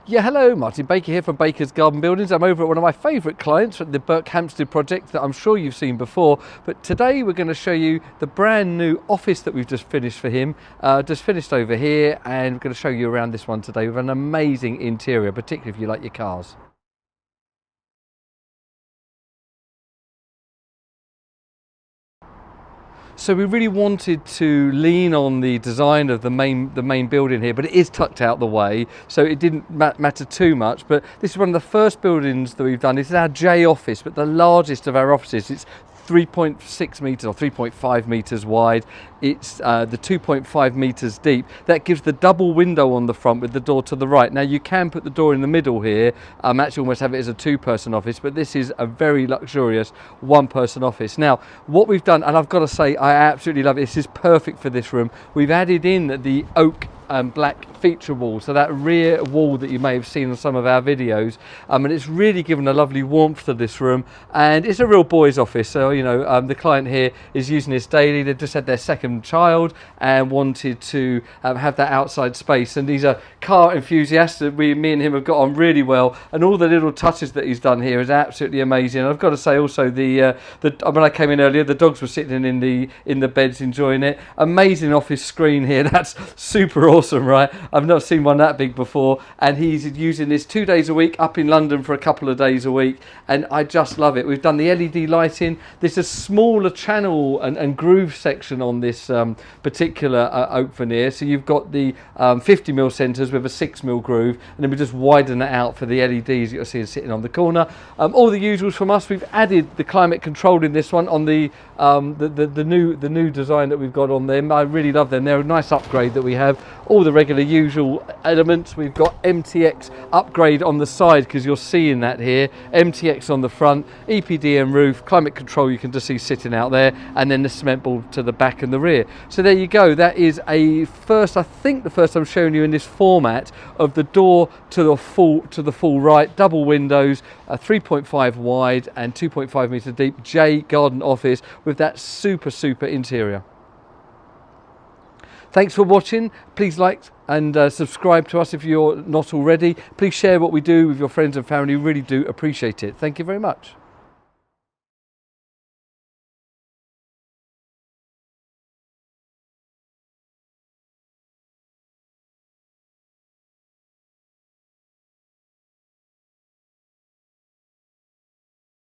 Yeah, hello, Martin Baker here from Baker's Garden Buildings. I'm over at one of my favourite clients at the Berkhamsted project that I'm sure you've seen before. But today we're going to show you the brand new office that we've just finished for him. Just finished over here, and we're going to show you around this one today with an amazing interior, particularly if you like your cars. So we really wanted to lean on the design of the main building here, but it is tucked out the way, so it didn't matter too much. But this is one of the first buildings that we've done. This is our J office, but the largest of our offices. It's 3.6 metres or 3.5 metres wide. It's the 2.5 metres deep. That gives the double window on the front with the door to the right. Now you can put the door in the middle here, actually almost have it as a two-person office, but this is a very luxurious one-person office. Now what we've done, and I've got to say I absolutely love it, this is perfect for this room. We've added in the oak black feature wall, so that rear wall that you may have seen on some of our videos, and it's really given a lovely warmth to this room. And it's a real boys office, so the client here is using this daily. They've just had their second child and wanted to have that outside space, and he's a car enthusiast. Me and him have got on really well, and all the little touches that he's done here is absolutely amazing. And I've got to say also, when I came in earlier, the dogs were sitting in the beds enjoying it. Amazing office screen here. That's super awesome, right? I've not seen one that big before, and he's using this 2 days a week up in London for a couple of days a week, and I just love it. We've done the LED lighting. There's a smaller channel and groove section on this particular oak veneer, so you've got the 50mm centres with a 6mm groove, and then we just widen it out for the LEDs you'll see sitting on the corner. All the usuals from us. We've added the climate control in this one on the new design that we've got on them. I really love them. They're a nice upgrade that we have. All the regular usual elements. We've got MTX upgrade on the side, because you're seeing that here. MTX on the front, EPDM roof, climate control you can just see sitting out there, and then the cement board to the back and the rear. So there you go. That is I think the first I'm showing you in this format of the door to the full right, double windows, 3.5 wide and 2.5 metre deep J garden office with that super interior. Thanks for watching. Please like and subscribe to us if you're not already. Please share what we do with your friends and family. We really do appreciate it. Thank you very much.